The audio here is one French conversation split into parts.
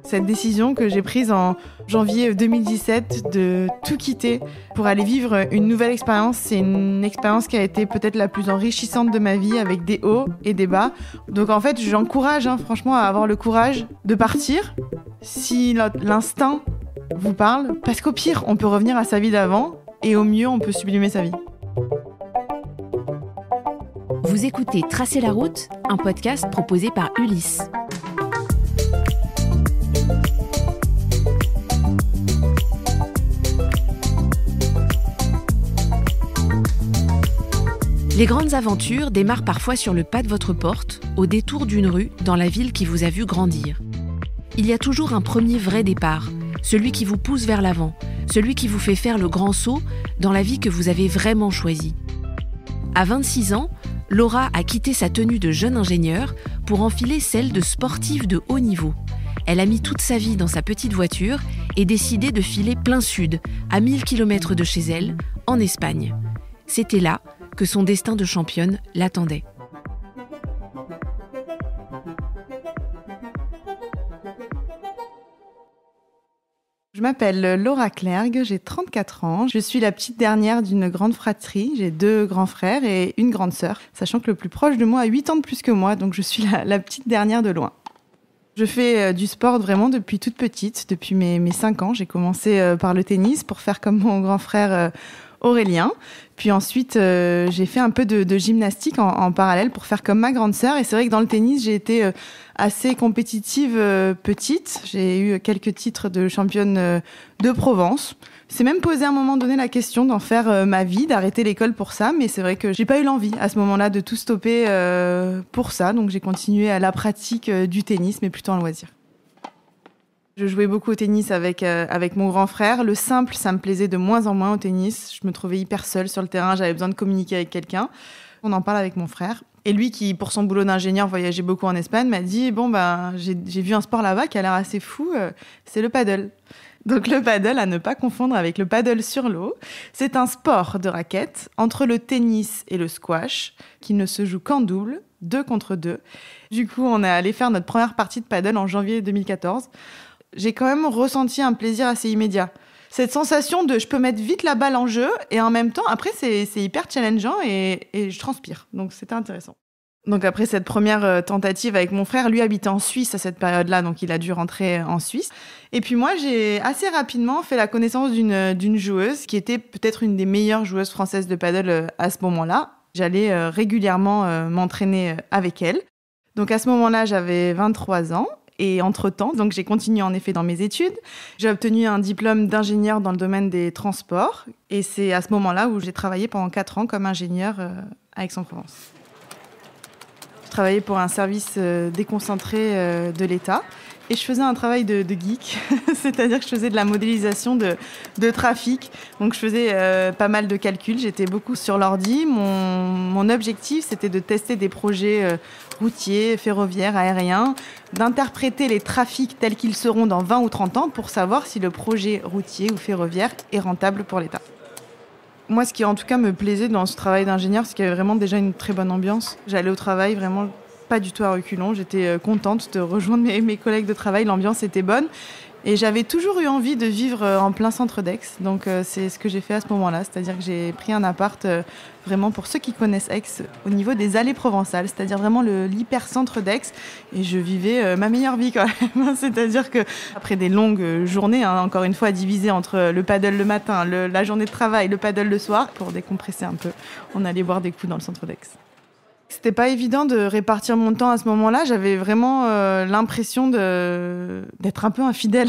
Cette décision que j'ai prise en janvier 2017 de tout quitter pour aller vivre une nouvelle expérience, c'est une expérience qui a été peut-être la plus enrichissante de ma vie, avec des hauts et des bas. Donc en fait, j'encourage franchement à avoir le courage de partir si l'instinct vous parle, parce qu'au pire, on peut revenir à sa vie d'avant et au mieux, on peut sublimer sa vie. Vous écoutez Tracer la route, un podcast proposé par Ulysse. Les grandes aventures démarrent parfois sur le pas de votre porte, au détour d'une rue, dans la ville qui vous a vu grandir. Il y a toujours un premier vrai départ, celui qui vous pousse vers l'avant, celui qui vous fait faire le grand saut dans la vie que vous avez vraiment choisie. À 26 ans, Laura a quitté sa tenue de jeune ingénieure pour enfiler celle de sportive de haut niveau. Elle a mis toute sa vie dans sa petite voiture et décidé de filer plein sud, à 1000 km de chez elle, en Espagne. C'était là que son destin de championne l'attendait. Je m'appelle Laura Clergue, j'ai 34 ans. Je suis la petite dernière d'une grande fratrie. J'ai 2 grands frères et une grande sœur, sachant que le plus proche de moi a 8 ans de plus que moi, donc je suis la petite dernière de loin. Je fais du sport vraiment depuis toute petite, depuis mes 5 ans. J'ai commencé par le tennis pour faire comme mon grand frère Aurélien. Puis ensuite, j'ai fait un peu de gymnastique en parallèle pour faire comme ma grande sœur. Et c'est vrai que dans le tennis, j'ai été assez compétitive petite. J'ai eu quelques titres de championne de Provence. C'est même posé à un moment donné la question d'en faire ma vie, d'arrêter l'école pour ça. Mais c'est vrai que j'ai pas eu l'envie à ce moment-là de tout stopper pour ça. Donc j'ai continué à la pratique du tennis, mais plutôt en loisir. Je jouais beaucoup au tennis avec mon grand frère. Le simple, ça me plaisait de moins en moins au tennis. Je me trouvais hyper seule sur le terrain, j'avais besoin de communiquer avec quelqu'un. On en parle avec mon frère. Et lui, qui, pour son boulot d'ingénieur, voyageait beaucoup en Espagne, m'a dit « j'ai vu un sport là-bas qui a l'air assez fou, c'est le paddle ». Donc le paddle, à ne pas confondre avec le paddle sur l'eau, c'est un sport de raquette entre le tennis et le squash qui ne se joue qu'en double, 2 contre 2. Du coup, on est allé faire notre première partie de paddle en janvier 2014. J'ai quand même ressenti un plaisir assez immédiat. Cette sensation de je peux mettre vite la balle en jeu et en même temps, après, c'est hyper challengeant et je transpire. Donc, c'était intéressant. Donc, après cette première tentative avec mon frère, lui habitait en Suisse à cette période-là, donc il a dû rentrer en Suisse. Et puis moi, j'ai assez rapidement fait la connaissance d'une joueuse qui était peut-être une des meilleures joueuses françaises de paddle à ce moment-là. J'allais régulièrement m'entraîner avec elle. Donc, à ce moment-là, j'avais 23 ans. Et entre-temps, donc j'ai continué en effet dans mes études. J'ai obtenu un diplôme d'ingénieur dans le domaine des transports. Et c'est à ce moment-là où j'ai travaillé pendant 4 ans comme ingénieur à Aix-en-Provence. Je travaillais pour un service déconcentré de l'État. Et je faisais un travail de geek, c'est-à-dire que je faisais de la modélisation de trafic. Donc je faisais pas mal de calculs, j'étais beaucoup sur l'ordi. Mon objectif, c'était de tester des projets routiers, ferroviaires, aériens, d'interpréter les trafics tels qu'ils seront dans 20 ou 30 ans pour savoir si le projet routier ou ferroviaire est rentable pour l'État. Moi, ce qui en tout cas me plaisait dans ce travail d'ingénieur, c'est qu'il y avait vraiment déjà une très bonne ambiance. J'allais au travail vraiment pas du tout à reculons. J'étais contente de rejoindre mes collègues de travail. L'ambiance était bonne. Et j'avais toujours eu envie de vivre en plein centre d'Aix. Donc c'est ce que j'ai fait à ce moment-là. C'est-à-dire que j'ai pris un appart vraiment pour ceux qui connaissent Aix au niveau des allées provençales. C'est-à-dire vraiment l'hypercentre d'Aix. Et je vivais ma meilleure vie quand même. C'est-à-dire qu'après des longues journées, encore une fois divisées entre le paddle le matin, la journée de travail, le paddle le soir, pour décompresser un peu, on allait boire des coups dans le centre d'Aix. C'était pas évident de répartir mon temps à ce moment-là. J'avais vraiment l'impression d'être un peu infidèle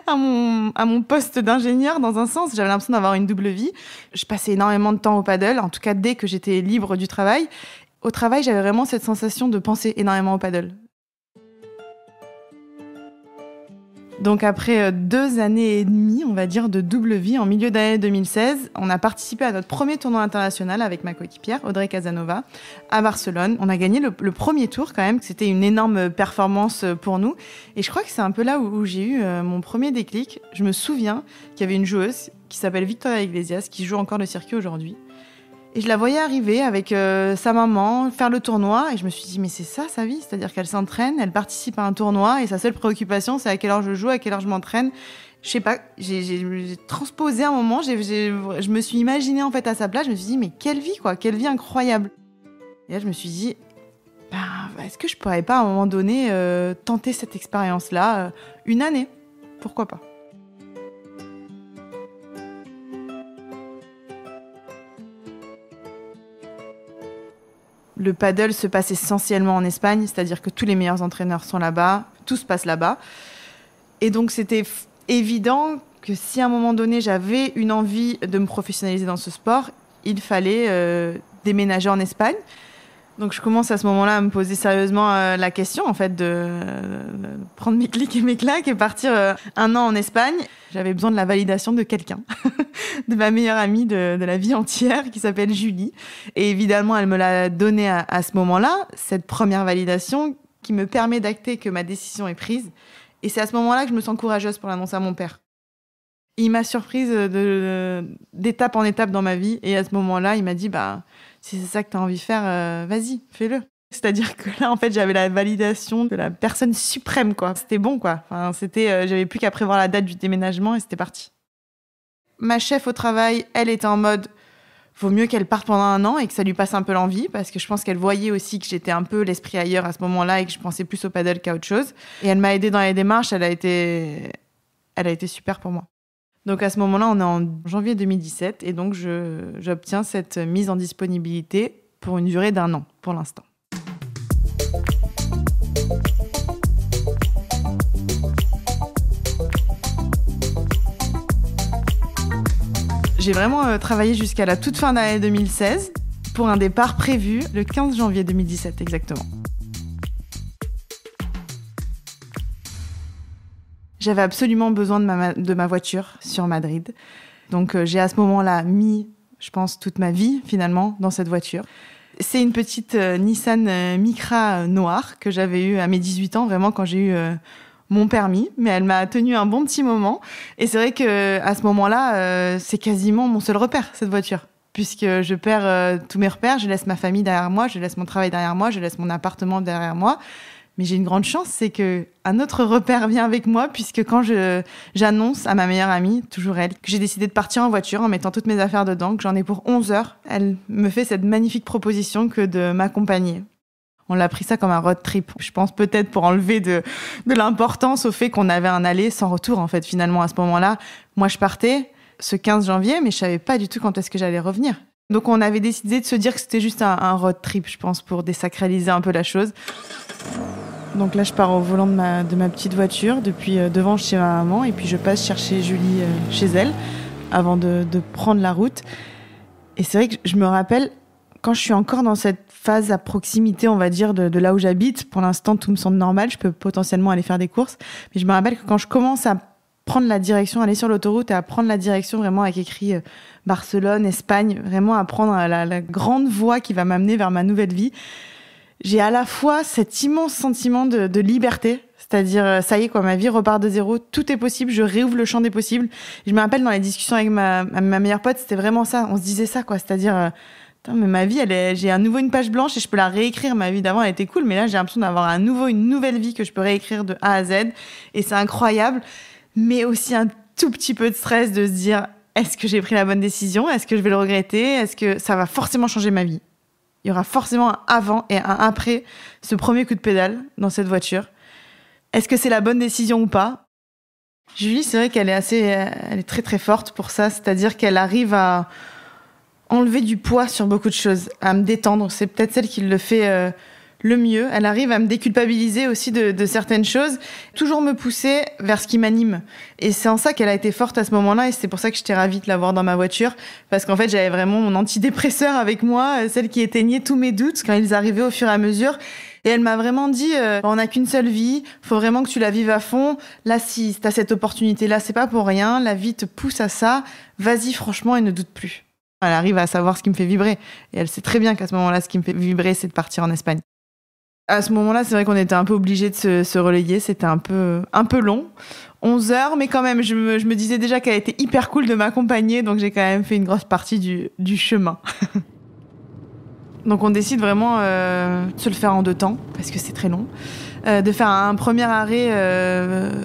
à mon poste d'ingénieur dans un sens. J'avais l'impression d'avoir une double vie. Je passais énormément de temps au paddle, en tout cas dès que j'étais libre du travail. Au travail, j'avais vraiment cette sensation de penser énormément au paddle. Donc après 2 années et demie, on va dire, de double vie, en milieu d'année 2016, on a participé à notre premier tournoi international avec ma coéquipière, Audrey Casanova, à Barcelone. On a gagné le premier tour quand même, c'était une énorme performance pour nous. Et je crois que c'est un peu là où j'ai eu mon premier déclic. Je me souviens qu'il y avait une joueuse qui s'appelle Victoria Iglesias, qui joue encore le circuit aujourd'hui. Et je la voyais arriver avec sa maman, faire le tournoi, et je me suis dit, mais c'est ça sa vie, c'est-à-dire qu'elle s'entraîne, elle participe à un tournoi, et sa seule préoccupation, c'est à quelle heure je joue, à quelle heure je m'entraîne. Je sais pas, j'ai transposé un moment, je me suis imaginée en fait à sa place, je me suis dit, mais quelle vie quoi, quelle vie incroyable. Et là, je me suis dit, est-ce que je pourrais pas à un moment donné tenter cette expérience-là, une année, pourquoi pas. Le paddle se passe essentiellement en Espagne, c'est-à-dire que tous les meilleurs entraîneurs sont là-bas, tout se passe là-bas. Et donc c'était évident que si à un moment donné j'avais une envie de me professionnaliser dans ce sport, il fallait déménager en Espagne. Donc je commence à ce moment-là à me poser sérieusement la question en fait de prendre mes clics et mes claques et partir un an en Espagne. J'avais besoin de la validation de quelqu'un, de ma meilleure amie de la vie entière qui s'appelle Julie. Et évidemment, elle me l'a donnée à ce moment-là, cette première validation qui me permet d'acter que ma décision est prise. Et c'est à ce moment-là que je me sens courageuse pour l'annoncer à mon père. Il m'a surprise d'étape en étape dans ma vie. Et à ce moment-là, il m'a dit, si c'est ça que tu as envie de faire, vas-y, fais-le. C'est-à-dire que là, en fait, j'avais la validation de la personne suprême, quoi. C'était bon, quoi. Enfin, j'avais plus qu'à prévoir la date du déménagement et c'était parti. Ma chef au travail, elle était en mode, vaut mieux qu'elle parte pendant un an et que ça lui passe un peu l'envie, parce que je pense qu'elle voyait aussi que j'étais un peu l'esprit ailleurs à ce moment-là et que je pensais plus au paddle qu'à autre chose. Et elle m'a aidée dans les démarches, elle a été super pour moi. Donc à ce moment-là, on est en janvier 2017 et donc j'obtiens cette mise en disponibilité pour une durée d'1 an pour l'instant. J'ai vraiment travaillé jusqu'à la toute fin d'année 2016 pour un départ prévu le 15 janvier 2017 exactement. J'avais absolument besoin de ma voiture sur Madrid. Donc j'ai à ce moment-là mis, je pense, toute ma vie finalement dans cette voiture. C'est une petite Nissan Micra noire que j'avais eue à mes 18 ans, vraiment quand j'ai eu mon permis. Mais elle m'a tenu un bon petit moment. Et c'est vrai qu'à ce moment-là, c'est quasiment mon seul repère, cette voiture. Puisque je perds tous mes repères, je laisse ma famille derrière moi, je laisse mon travail derrière moi, je laisse mon appartement derrière moi. Mais j'ai une grande chance, c'est qu'un autre repère vient avec moi, puisque quand j'annonce à ma meilleure amie, toujours elle, que j'ai décidé de partir en voiture en mettant toutes mes affaires dedans, que j'en ai pour 11 heures, elle me fait cette magnifique proposition que de m'accompagner. On l'a pris ça comme un road trip. Je pense peut-être pour enlever de l'importance au fait qu'on avait un aller sans retour, en fait, finalement, à ce moment-là. Moi, je partais ce 15 janvier, mais je savais pas du tout quand est-ce que j'allais revenir. Donc, on avait décidé de se dire que c'était juste un road trip, je pense, pour désacraliser un peu la chose. Donc là, je pars au volant de ma petite voiture, depuis devant chez ma maman, et puis je passe chercher Julie chez elle, avant de prendre la route. Et c'est vrai que je me rappelle, quand je suis encore dans cette phase à proximité, on va dire, de là où j'habite, pour l'instant, tout me semble normal, je peux potentiellement aller faire des courses, mais je me rappelle que quand je commence à prendre la direction, aller sur l'autoroute et à prendre la direction vraiment avec écrit Barcelone, Espagne, vraiment à prendre la grande voie qui va m'amener vers ma nouvelle vie, j'ai à la fois cet immense sentiment de liberté, c'est-à-dire, ça y est, quoi, ma vie repart de zéro, tout est possible, je réouvre le champ des possibles. Je me rappelle dans les discussions avec ma meilleure pote, c'était vraiment ça, on se disait ça, quoi, c'est-à-dire, mais ma vie, j'ai à nouveau une page blanche et je peux la réécrire. Ma vie d'avant, elle était cool, mais là, j'ai l'impression d'avoir une nouvelle vie que je peux réécrire de A à Z, et c'est incroyable, mais aussi un tout petit peu de stress de se dire, est-ce que j'ai pris la bonne décision? Est-ce que je vais le regretter? Est-ce que ça va forcément changer ma vie? Il y aura forcément un avant et un après ce premier coup de pédale dans cette voiture. Est-ce que c'est la bonne décision ou pas? Julie, c'est vrai qu'elle est très très forte pour ça, c'est-à-dire qu'elle arrive à enlever du poids sur beaucoup de choses, à me détendre. C'est peut-être celle qui le fait le mieux. Elle arrive à me déculpabiliser aussi de certaines choses, toujours me pousser vers ce qui m'anime. Et c'est en ça qu'elle a été forte à ce moment-là, et c'est pour ça que j'étais ravie de l'avoir dans ma voiture, parce qu'en fait, j'avais vraiment mon antidépresseur avec moi, celle qui éteignait tous mes doutes quand ils arrivaient au fur et à mesure. Et elle m'a vraiment dit, on n'a qu'une seule vie, faut vraiment que tu la vives à fond. Là, si t'as cette opportunité-là, c'est pas pour rien, la vie te pousse à ça, vas-y franchement et ne doute plus. Elle arrive à savoir ce qui me fait vibrer. Et elle sait très bien qu'à ce moment-là, ce qui me fait vibrer, c'est de partir en Espagne. À ce moment-là, c'est vrai qu'on était un peu obligés de se relayer. C'était un peu long. 11 heures, mais quand même, je me disais déjà qu'elle était hyper cool de m'accompagner, donc j'ai quand même fait une grosse partie du chemin. Donc on décide vraiment de se le faire en 2 temps, parce que c'est très long. De faire un premier arrêt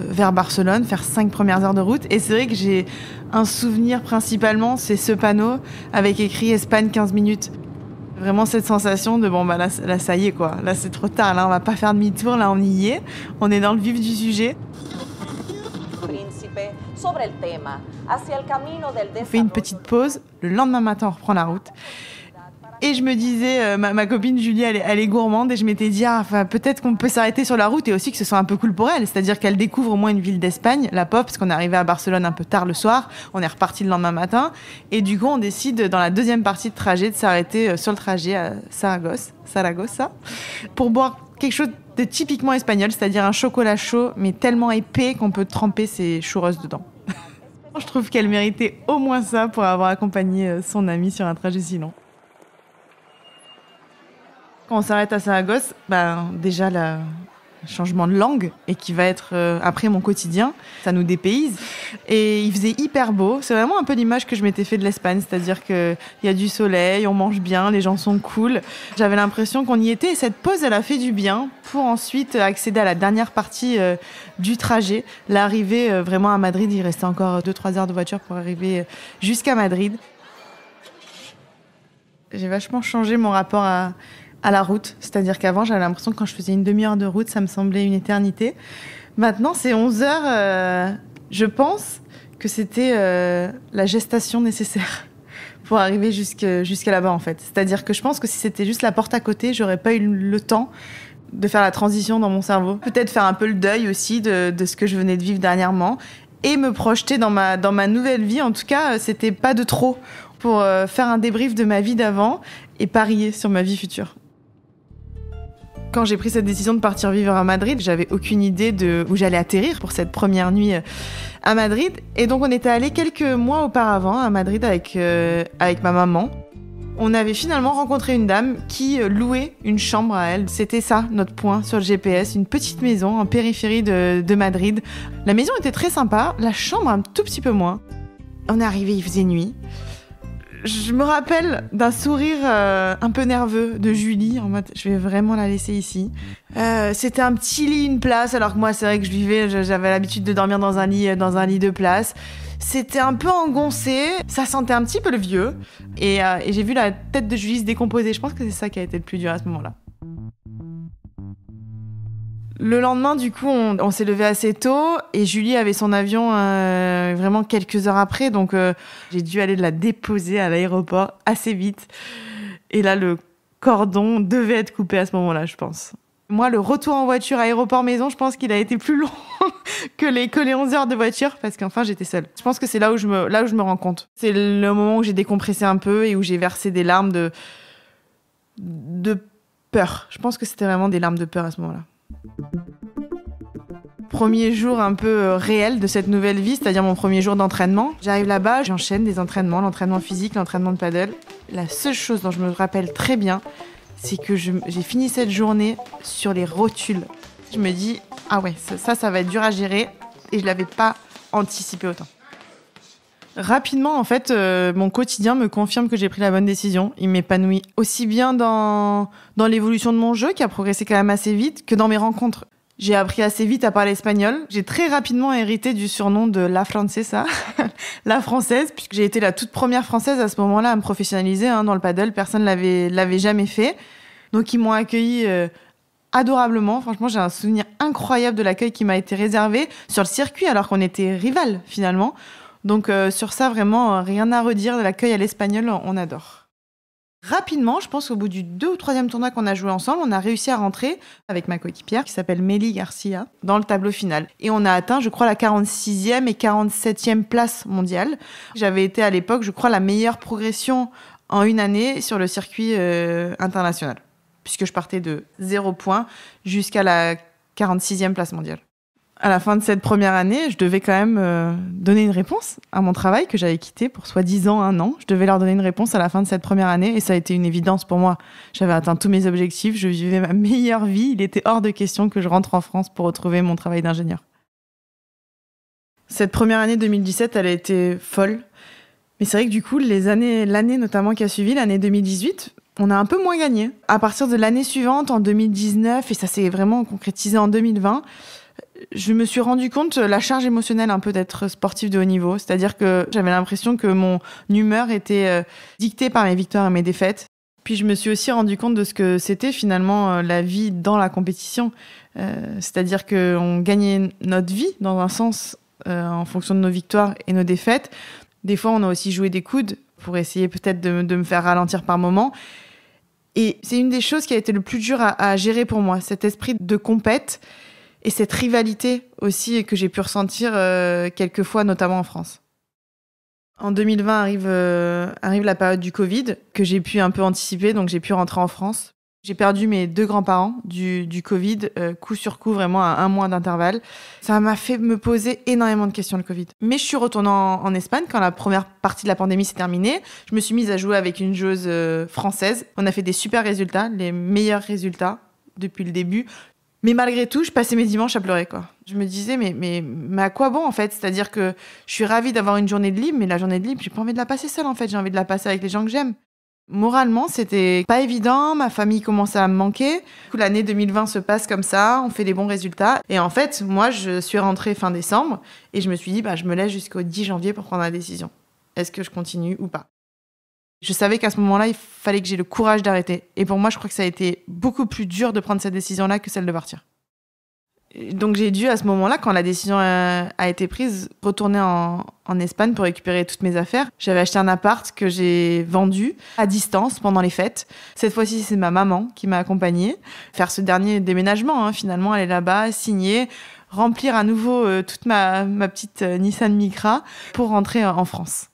vers Barcelone, faire 5 premières heures de route. Et c'est vrai que j'ai un souvenir principalement, c'est ce panneau avec écrit Espagne 15 minutes. Vraiment cette sensation de bon bah là ça y est quoi, là c'est trop tard, là on va pas faire demi-tour, là on y est, on est dans le vif du sujet. On fait une petite pause, le lendemain matin on reprend la route. Et je me disais, ma copine Julie, elle est gourmande, et je m'étais dit, peut-être qu'on peut s'arrêter sur la route et aussi que ce soit un peu cool pour elle. C'est-à-dire qu'elle découvre au moins une ville d'Espagne, la Pop, parce qu'on est arrivé à Barcelone un peu tard le soir, on est reparti le lendemain matin. Et du coup, on décide, dans la deuxième partie de trajet, de s'arrêter sur le trajet à Saragossa, pour boire quelque chose de typiquement espagnol, c'est-à-dire un chocolat chaud, mais tellement épais qu'on peut tremper ses churros dedans. Je trouve qu'elle méritait au moins ça pour avoir accompagné son amie sur un trajet si long. Quand on s'arrête à Saragosse, déjà le changement de langue, et qui va être après mon quotidien, ça nous dépayse. Et il faisait hyper beau. C'est vraiment un peu l'image que je m'étais fait de l'Espagne, c'est-à-dire qu'il y a du soleil, on mange bien, les gens sont cool. J'avais l'impression qu'on y était, et cette pause, elle a fait du bien pour ensuite accéder à la dernière partie du trajet, l'arrivée vraiment à Madrid. Il restait encore 2-3 heures de voiture pour arriver jusqu'à Madrid. J'ai vachement changé mon rapport à la route. C'est-à-dire qu'avant, j'avais l'impression que quand je faisais une demi-heure de route, ça me semblait une éternité. Maintenant, c'est 11 heures. Je pense que c'était la gestation nécessaire pour arriver jusqu'à là-bas, en fait. C'est-à-dire que je pense que si c'était juste la porte à côté, j'aurais pas eu le temps de faire la transition dans mon cerveau. Peut-être faire un peu le deuil aussi de ce que je venais de vivre dernièrement et me projeter dans ma nouvelle vie. En tout cas, c'était pas de trop pour faire un débrief de ma vie d'avant et parier sur ma vie future. Quand j'ai pris cette décision de partir vivre à Madrid, j'avais aucune idée de où j'allais atterrir pour cette première nuit à Madrid. Et donc on était allés quelques mois auparavant à Madrid avec ma maman. On avait finalement rencontré une dame qui louait une chambre à elle. C'était ça, notre point sur le GPS, une petite maison en périphérie de Madrid. La maison était très sympa, la chambre un tout petit peu moins. On est arrivé, il faisait nuit. Je me rappelle d'un sourire un peu nerveux de Julie, en mode je vais vraiment la laisser ici. C'était un petit lit, une place, alors que moi c'est vrai que j'avais l'habitude de dormir dans un lit de place. C'était un peu engoncé, ça sentait un petit peu le vieux, et j'ai vu la tête de Julie se décomposer. Je pense que c'est ça qui a été le plus dur à ce moment-là. Le lendemain, du coup, on s'est levé assez tôt et Julie avait son avion vraiment quelques heures après. Donc, j'ai dû aller la déposer à l'aéroport assez vite. Et là, le cordon devait être coupé à ce moment-là, je pense. Moi, le retour en voiture aéroport-maison, je pense qu'il a été plus long que les 11 heures de voiture parce qu'enfin, j'étais seule. Je pense que c'est là où je me rends compte. C'est le moment où j'ai décompressé un peu et où j'ai versé des larmes de peur. Je pense que c'était vraiment des larmes de peur à ce moment-là. Premier jour un peu réel de cette nouvelle vie, c'est-à-dire mon premier jour d'entraînement. J'arrive là-bas, j'enchaîne des entraînements, l'entraînement physique, l'entraînement de paddle. La seule chose dont je me rappelle très bien, c'est que j'ai fini cette journée sur les rotules. Je me dis, ah ouais, ça va être dur à gérer, et je l'avais pas anticipé autant. Rapidement, en fait, mon quotidien me confirme que j'ai pris la bonne décision. Il m'épanouit aussi bien dans l'évolution de mon jeu, qui a progressé quand même assez vite, que dans mes rencontres. J'ai appris assez vite à parler espagnol. J'ai très rapidement hérité du surnom de la francesa, la française, puisque j'ai été la toute première française à ce moment-là à me professionnaliser dans le paddle. Personne l'avait jamais fait. Donc ils m'ont accueilli adorablement. Franchement, j'ai un souvenir incroyable de l'accueil qui m'a été réservé sur le circuit, alors qu'on était rivales finalement. Donc sur ça, vraiment, rien à redire. L'accueil à l'espagnol, on adore. Rapidement, je pense qu'au bout du 2e ou 3e tournoi qu'on a joué ensemble, on a réussi à rentrer avec ma coéquipière, qui s'appelle Meli Garcia, dans le tableau final. Et on a atteint, je crois, la 46e et 47e place mondiale. J'avais été à l'époque, je crois, la meilleure progression en une année sur le circuit international, puisque je partais de 0 points jusqu'à la 46e place mondiale. À la fin de cette première année, je devais quand même donner une réponse à mon travail que j'avais quitté pour soi-disant 1 an. Je devais leur donner une réponse à la fin de cette première année et ça a été une évidence pour moi. J'avais atteint tous mes objectifs, je vivais ma meilleure vie. Il était hors de question que je rentre en France pour retrouver mon travail d'ingénieur. Cette première année 2017, elle a été folle. Mais c'est vrai que du coup, l'année notamment qui a suivi, l'année 2018, on a un peu moins gagné. À partir de l'année suivante, en 2019, et ça s'est vraiment concrétisé en 2020, je me suis rendu compte la charge émotionnelle un peu d'être sportif de haut niveau. C'est-à-dire que j'avais l'impression que mon humeur était dictée par mes victoires et mes défaites. Puis je me suis aussi rendu compte de ce que c'était finalement la vie dans la compétition. C'est-à-dire qu'on gagnait notre vie dans un sens en fonction de nos victoires et nos défaites. Des fois, on a aussi joué des coudes pour essayer peut-être de me faire ralentir par moments. Et c'est une des choses qui a été le plus dur à gérer pour moi, cet esprit de compète et cette rivalité aussi que j'ai pu ressentir quelquefois, notamment en France. En 2020 arrive la période du Covid, que j'ai pu un peu anticiper, donc j'ai pu rentrer en France. J'ai perdu mes 2 grands-parents du Covid, coup sur coup, vraiment à 1 mois d'intervalle. Ça m'a fait me poser énormément de questions, le Covid. Mais je suis retournée en Espagne quand la première partie de la pandémie s'est terminée. Je me suis mise à jouer avec une joueuse française. On a fait des super résultats, les meilleurs résultats depuis le début. Mais malgré tout, je passais mes dimanches à pleurer, quoi. Je me disais, mais à quoi bon, en fait? C'est-à-dire que je suis ravie d'avoir une journée de libre, mais la journée de libre, j'ai pas envie de la passer seule, en fait. J'ai envie de la passer avec les gens que j'aime. Moralement, c'était pas évident, ma famille commençait à me manquer. Du coup, l'année 2020 se passe comme ça, on fait des bons résultats. Et en fait, moi, je suis rentrée fin décembre et je me suis dit, je me laisse jusqu'au 10 janvier pour prendre la décision. Est-ce que je continue ou pas? Je savais qu'à ce moment-là, il fallait que j'ai le courage d'arrêter. Et pour moi, je crois que ça a été beaucoup plus dur de prendre cette décision-là que celle de partir. Donc j'ai dû, à ce moment-là, quand la décision a été prise, retourner en Espagne pour récupérer toutes mes affaires. J'avais acheté un appart que j'ai vendu à distance pendant les fêtes. Cette fois-ci, c'est ma maman qui m'a accompagnée. Faire ce dernier déménagement, finalement, aller là-bas, signer, remplir à nouveau toute ma petite Nissan Micra pour rentrer en France.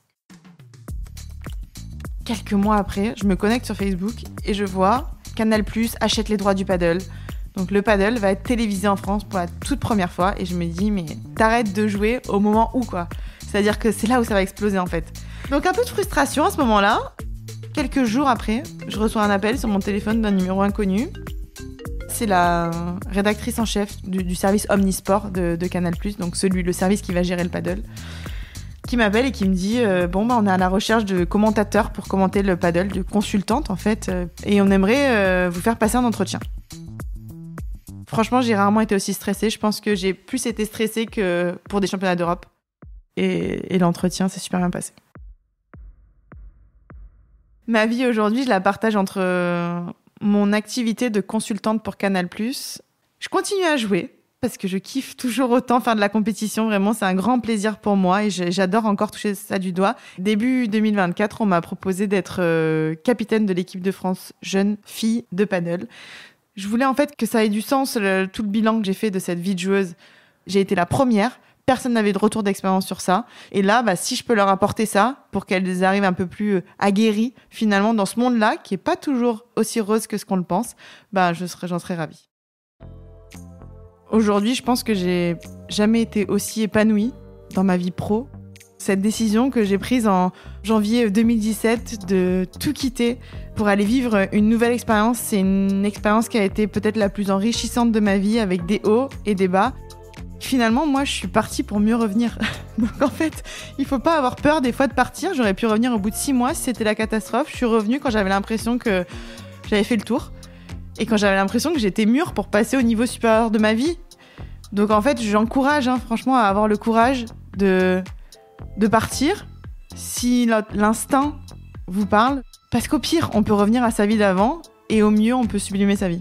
Quelques mois après, je me connecte sur Facebook et je vois Canal+ achète les droits du paddle. Donc le paddle va être télévisé en France pour la toute première fois et je me dis mais t'arrêtes de jouer au moment où quoi. C'est-à-dire que c'est là où ça va exploser en fait. Donc un peu de frustration à ce moment-là. Quelques jours après, je reçois un appel sur mon téléphone d'un numéro inconnu. C'est la rédactrice en chef du service Omnisport de Canal+, donc le service qui va gérer le paddle, qui m'appelle et qui me dit on est à la recherche de commentateurs pour commenter le paddle, de consultantes en fait, et on aimerait vous faire passer un entretien. Franchement, j'ai rarement été aussi stressée. Je pense que j'ai plus été stressée que pour des championnats d'Europe. Et l'entretien s'est super bien passé. Ma vie aujourd'hui, je la partage entre mon activité de consultante pour Canal+. Je continue à jouer parce que je kiffe toujours autant faire de la compétition. Vraiment, c'est un grand plaisir pour moi et j'adore encore toucher ça du doigt. Début 2024, on m'a proposé d'être capitaine de l'équipe de France jeune fille de paddle. Je voulais en fait que ça ait du sens, tout le bilan que j'ai fait de cette vie de joueuse. J'ai été la première, personne n'avait de retour d'expérience sur ça. Et là, si je peux leur apporter ça, pour qu'elles arrivent un peu plus aguerries, finalement, dans ce monde-là, qui n'est pas toujours aussi rose que ce qu'on le pense, j'en serais ravie. Aujourd'hui, je pense que j'ai jamais été aussi épanouie dans ma vie pro. Cette décision que j'ai prise en janvier 2017 de tout quitter pour aller vivre une nouvelle expérience, c'est une expérience qui a été peut-être la plus enrichissante de ma vie, avec des hauts et des bas. Finalement, moi, je suis partie pour mieux revenir. Donc en fait, il faut pas avoir peur des fois de partir. J'aurais pu revenir au bout de 6 mois si c'était la catastrophe. Je suis revenue quand j'avais l'impression que j'avais fait le tour et quand j'avais l'impression que j'étais mûre pour passer au niveau supérieur de ma vie. Donc en fait, j'encourage franchement à avoir le courage de partir si l'instinct vous parle. Parce qu'au pire, on peut revenir à sa vie d'avant et au mieux, on peut sublimer sa vie.